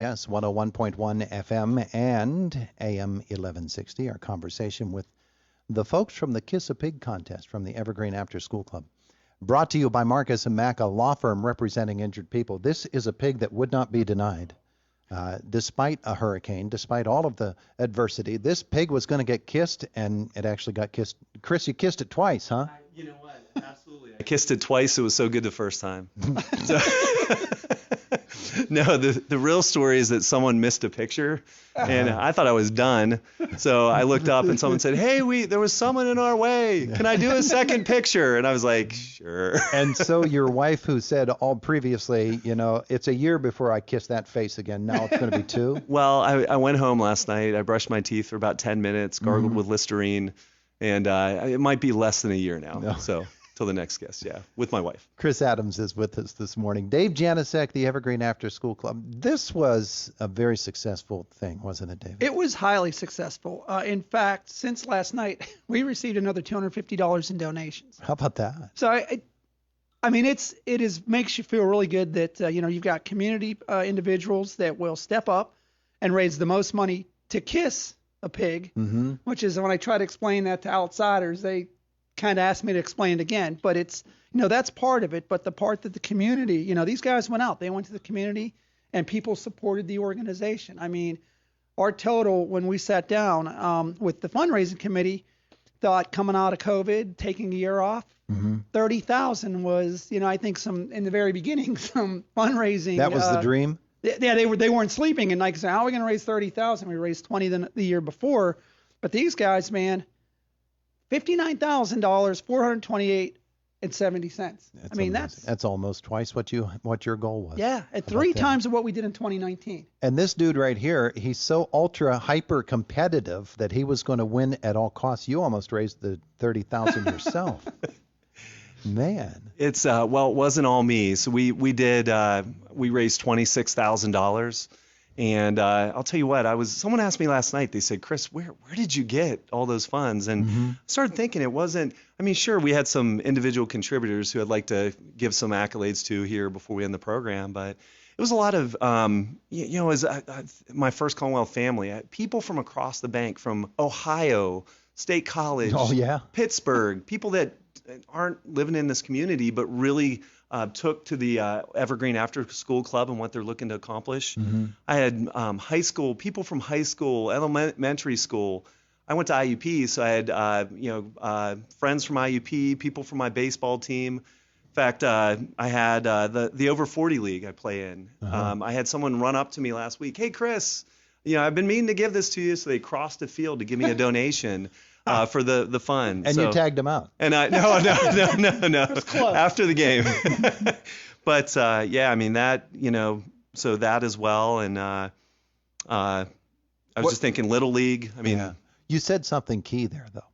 Yes, 101.1 FM and AM 1160. Our conversation with the folks from the Kiss a Pig contest from the Evergreen After School Club. Brought to you by Marcus and Mack, a law firm representing injured people. This is a pig that would not be denied. Despite a hurricane, despite all of the adversity, this pig was going to get kissed, and it actually got kissed. Chris, you kissed it twice, huh? You know what? Absolutely. I kissed it twice. It was so good the first time. No, the real story is that someone missed a picture, and I thought I was done. So I looked up, and someone said, "Hey, there was someone in our way. Can I do a second picture?" And I was like, "Sure." And so your wife, who said all previously, it's a year before I kiss that face again. Now it's going to be 2. Well, I went home last night. I brushed my teeth for about 10 minutes, gargled with Listerine, and it might be less than a year now. No. So. Till the next guest, with my wife. Chris Adams is with us this morning. Dave Janusek, the Evergreen After School Club. This was a very successful thing, wasn't it, Dave? It was highly successful. In fact, since last night, we received another $250 in donations. How about that? So, it makes you feel really good that, you've got community individuals that will step up and raise the most money to kiss a pig, which is when I try to explain that to outsiders, they kind of asked me to explain it again, but it's, that's part of it. But the part that the community, these guys went out, they went to the community and people supported the organization. I mean, our total when we sat down with the fundraising committee thought coming out of COVID, taking a year off, 30,000 was, I think in the very beginning, some fundraising. That was the dream? Yeah, they weren't sleeping and like, so how are we going to raise 30,000? We raised 20 the year before, but these guys, man, $59,000, $428.70. That's almost twice what your goal was. Yeah, at 3 times of what we did in 2019. And this dude right here, he's so ultra hyper competitive that he was going to win at all costs. You almost raised the 30,000 yourself. Man. It's it wasn't all me. So we raised $26,000. And I'll tell you what, someone asked me last night, they said, "Chris, where did you get all those funds?" And I started thinking it wasn't, sure, we had some individual contributors who I'd like to give some accolades to here before we end the program, but it was a lot of, as my first Commonwealth family, people from across the bank, from Ohio State College, Pittsburgh, people that aren't living in this community, but really took to the Evergreen After School Club and what they're looking to accomplish. I had high school, people from high school, elementary school. I went to IUP, so I had friends from IUP, people from my baseball team. In fact, I had the over 40 league I play in. I had someone run up to me last week, "Hey, Chris, I've been meaning to give this to you," so they crossed the field to give me a donation. For the fund. And you tagged him out. And no. After the game. But that, so that as well. And I was just thinking Little League. You said something key there, though.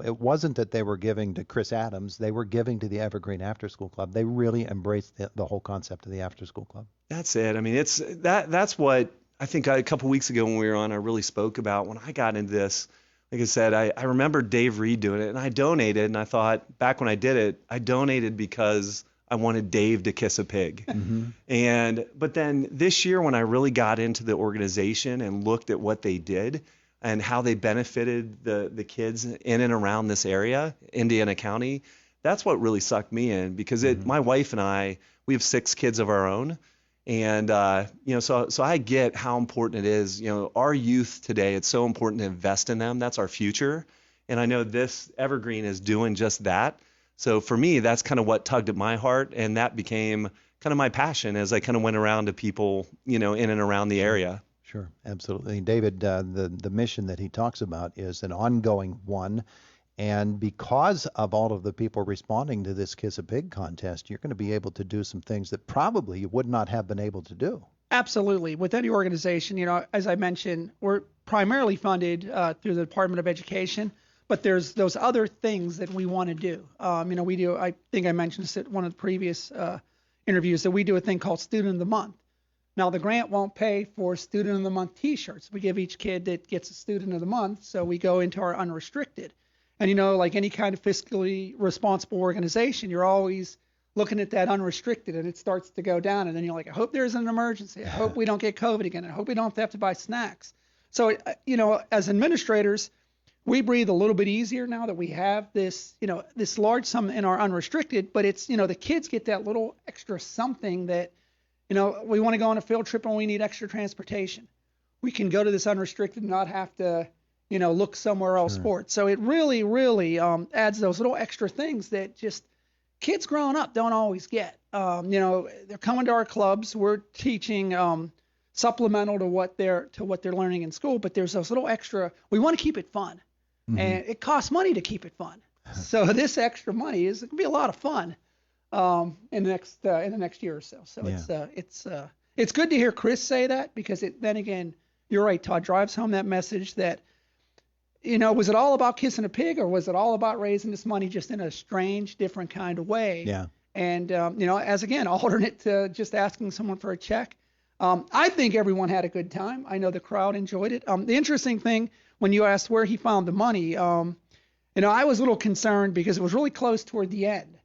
It wasn't that they were giving to Chris Adams. They were giving to the Evergreen After School Club. They really embraced the whole concept of the After School Club. That's it. That's what I think a couple weeks ago when we were on, I really spoke about when I got into this. Like I said, I remember Dave Reed doing it, and I donated, and I thought, back when I did it, I donated because I wanted Dave to kiss a pig. But then this year when I really got into the organization and looked at what they did and how they benefited the kids in and around this area, Indiana County, that's what really sucked me in, because my wife and I, we have 6 kids of our own. And, so I get how important it is, our youth today, it's so important to invest in them. That's our future. And I know this Evergreen is doing just that. So for me, that's kind of what tugged at my heart. And that became kind of my passion as I kind of went around to people, in and around the area. Sure. Absolutely. David, the mission that he talks about is an ongoing one. And because of all of the people responding to this Kiss a Pig contest, you're going to be able to do some things that probably you would not have been able to do. Absolutely. With any organization, as I mentioned, we're primarily funded through the Department of Education, but there's those other things that we want to do. We do, I think I mentioned this at one of the previous interviews, that we do a thing called Student of the Month. Now, the grant won't pay for Student of the Month T-shirts. We give each kid that gets a Student of the Month, so we go into our unrestricted. And, like any kind of fiscally responsible organization, you're always looking at that unrestricted, and it starts to go down, and then you're like, I hope there's an emergency. I hope we don't get COVID again. I hope we don't have to buy snacks. So, as administrators, we breathe a little bit easier now that we have this, this large sum in our unrestricted, but it's, the kids get that little extra something that, we want to go on a field trip and we need extra transportation. We can go to this unrestricted and not have to, look somewhere else for it. So it really, really adds those little extra things that just kids growing up don't always get. They're coming to our clubs. We're teaching supplemental to what they're learning in school, but there's those little extra. We want to keep it fun. And it costs money to keep it fun. So this extra money is going to be a lot of fun in the next year or so. So it's good to hear Chris say that, because then again, you're right, Todd, drives home that message that, was it all about kissing a pig, or was it all about raising this money just in a strange, different kind of way? Yeah. And as again, alternate to just asking someone for a check. I think everyone had a good time. I know the crowd enjoyed it. The interesting thing, when you asked where he found the money, I was a little concerned because it was really close toward the end.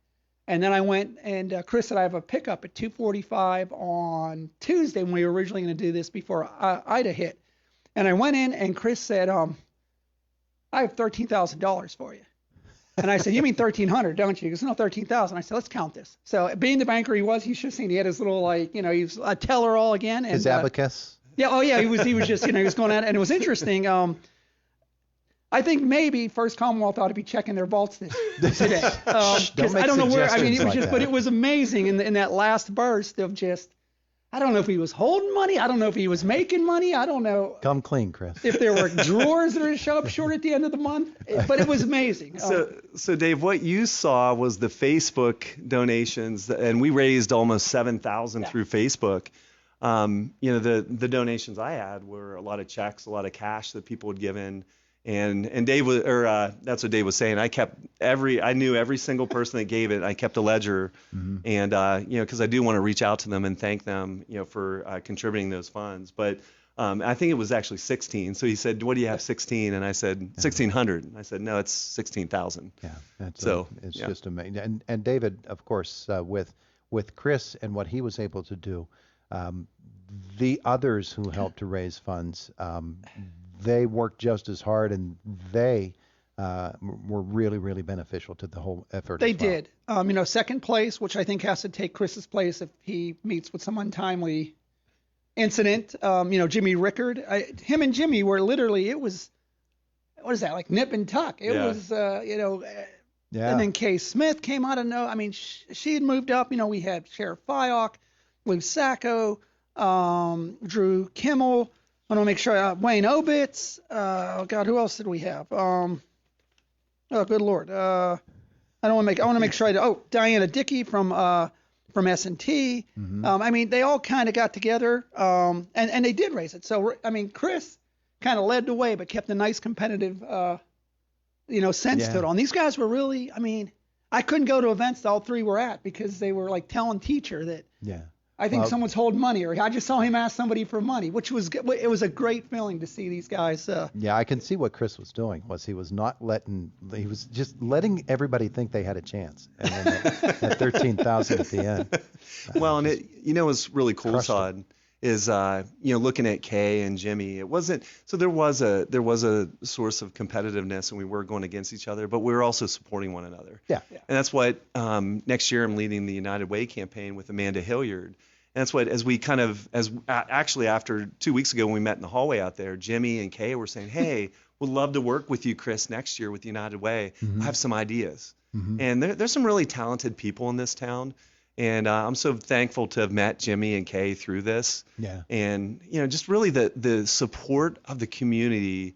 And then I went and Chris said I have a pickup at 2:45 on Tuesday when we were originally going to do this before Ida hit. And I went in and Chris said, I have $13,000 for you. And I said, you mean 1,300, don't you? He goes, no, 13,000. I said, let's count this. So being the banker he was, you should have seen he had his little, he was a teller all again. And, his abacus? Yeah, oh yeah, he was just, he was going at it. And it was interesting. I think maybe First Commonwealth ought to be checking their vaults today. Because I don't know where, it was just, but it was amazing in that last burst of just, I don't know if he was holding money. I don't know if he was making money. I don't know. Come clean, Chris. If there were drawers that would show up short at the end of the month. But it was amazing. So Dave, what you saw was the Facebook donations, and we raised almost 7,000 through Facebook. The donations I had were a lot of checks, a lot of cash that people would give in. And Dave was, that's what Dave was saying. I knew every single person that gave it. I kept a ledger, and because I do want to reach out to them and thank them, for contributing those funds. But I think it was actually 16. So he said, "What do you have, 16?" And I said, 1,600. And I said, "No, it's 16,000." Yeah. It's yeah. just amazing. And David, of course, with Chris and what he was able to do, the others who helped to raise funds. They worked just as hard, and they were really, really beneficial to the whole effort. They did. Second place, which I think has to take Chris's place if he meets with some untimely incident. Jimmy Rickard. Him and Jimmy were literally, it was, what is that, like nip and tuck. It was, and then Kay Smith came out of nowhere. She had moved up. We had Sheriff Fyock, Lou Sacco, Drew Kimmel. I want to make sure Wayne Obitz. Who else did we have? Oh, good Lord. I want to make sure. Diana Dickey from S&T. They all kind of got together, and they did raise it. So Chris kind of led the way, but kept a nice competitive, sense to it. And these guys were really. I couldn't go to events that all three were at because they were like telling teacher that. Yeah. I think someone's holding money, or I just saw him ask somebody for money, which was it was a great feeling to see these guys. Yeah, I can see what Chris was doing. He was just letting everybody think they had a chance, and then at 13,000 at the end. Well, and it was really cool, Todd, is looking at Kay and Jimmy. It wasn't so there was a source of competitiveness, and we were going against each other, but we were also supporting one another. Yeah. And that's what next year I'm leading the United Way campaign with Amanda Hilliard. And that's what, actually after 2 weeks ago when we met in the hallway out there, Jimmy and Kay were saying, hey, we'd love to work with you, Chris, next year with United Way. I have some ideas. And there's some really talented people in this town. And I'm so thankful to have met Jimmy and Kay through this. Yeah. And, just really the support of the community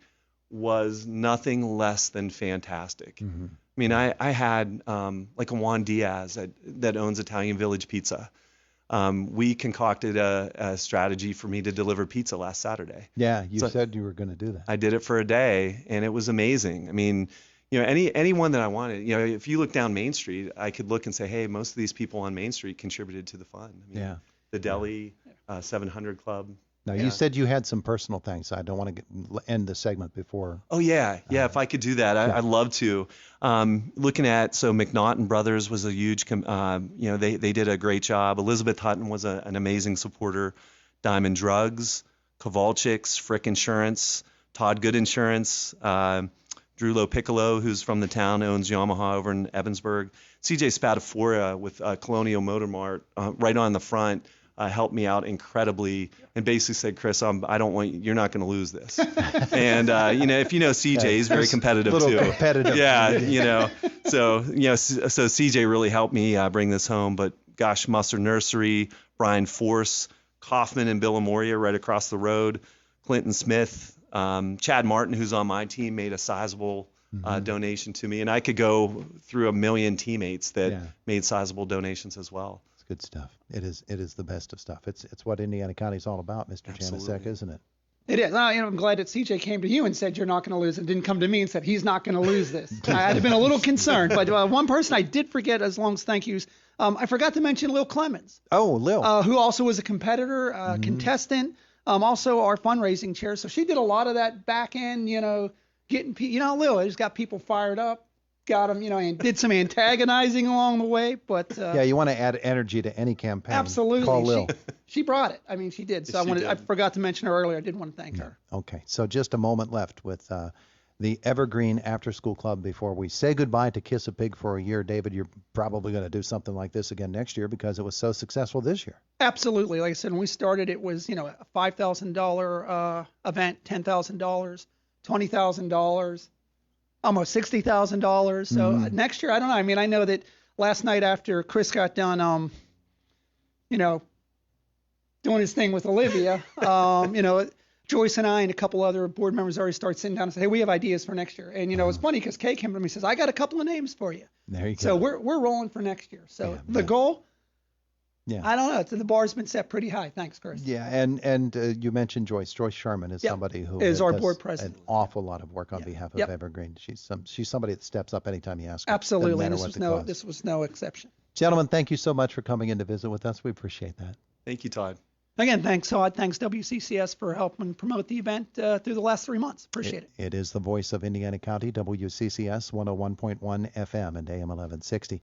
was nothing less than fantastic. I had like a Juan Diaz that owns Italian Village Pizza. We concocted a strategy for me to deliver pizza last Saturday. Yeah, you said you were going to do that. I did it for a day, and it was amazing. Anyone that I wanted, if you look down Main Street, I could look and say, hey, most of these people on Main Street contributed to the fund. The Deli, 700 Club, Now, you said you had some personal things. I don't want to end the segment before. Oh, yeah. If I could do that, I'd love to. Looking at, so McNaughton Brothers was a huge, they did a great job. Elizabeth Hutton was an amazing supporter. Diamond Drugs, Kowalczyks, Frick Insurance, Todd Good Insurance, Drew Piccolo, who's from the town, owns Yamaha over in Evansburg. CJ Spatafora with Colonial Motor Mart, right on the front. Helped me out incredibly and basically said, Chris, you're not going to lose this. And, if you know CJ, he's very competitive too. Competitive. Yeah, so CJ really helped me bring this home. But gosh, Mustard Nursery, Brian Force, Kaufman and Bill Amoria right across the road, Clinton Smith, Chad Martin, who's on my team, made a sizable donation to me. And I could go through a million teammates that made sizable donations as well. Good stuff. It is the best of stuff. It's what Indiana County is all about, Mr. Janusek, isn't it? It is. I'm glad that CJ came to you and said you're not going to lose it. Didn't come to me and said he's not going to lose this. I'd have been a little concerned, but one person I did forget as long as thank yous. I forgot to mention Lil Clemens. Oh, Lil. Who also was a competitor, contestant, also our fundraising chair. So she did a lot of that back end, getting Lil has got people fired up. Got them, and did some antagonizing along the way, but you want to add energy to any campaign. Absolutely. Call Lil. She brought it. I mean, she did. So I forgot to mention her earlier. I did want to thank her. Okay. So just a moment left with the Evergreen After School Club before we say goodbye to Kiss a Pig for a year. David, you're probably going to do something like this again next year because it was so successful this year. Absolutely. Like I said, when we started, it was a $5,000 event, $10,000, $20,000. Almost $60,000. So next year, I don't know. I mean, I know that last night after Chris got done, doing his thing with Olivia, Joyce and I and a couple other board members already start sitting down and say, hey, we have ideas for next year. And, it's funny because Kay came to me and says, I got a couple of names for you. There you go. So we're rolling for next year. So the goal, I don't know. The bar's been set pretty high. Thanks, Chris. Yeah, and you mentioned Joyce. Joyce Sherman is somebody who is our does board president. An awful lot of work on behalf of Evergreen. She's somebody that steps up anytime you ask her. Absolutely, and this was no exception. Gentlemen, thank you so much for coming in to visit with us. We appreciate that. Thank you, Todd. Again, thanks, Todd. Thanks, WCCS, for helping promote the event through the last 3 months. Appreciate it. It is the voice of Indiana County, WCCS 101.1 FM and AM 1160.